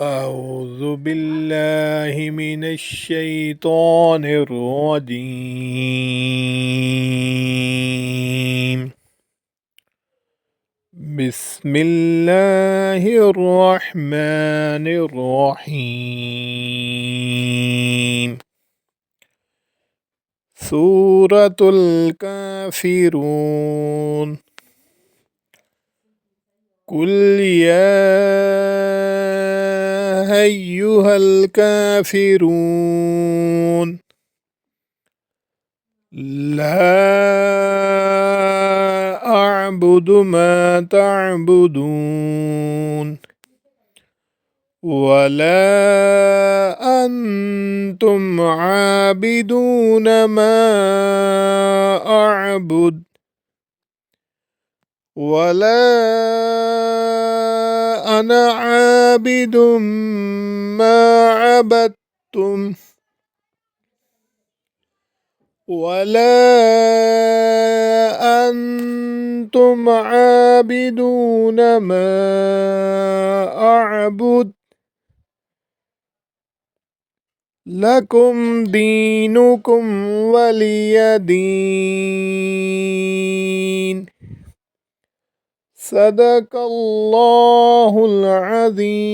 أعوذ بالله من الشيطان الرجيم. بسم الله الرحمن الرحيم. سورة الكافرون. قل يا أيها الكافرون لا أعبد ما تعبدون ولا أنتم عابدون ما أعبد ولا أنا عابد ما عبدتم ولا أنتم عابدون ما أعبد لكم دينكم ولي دين. صدق الله العظيم.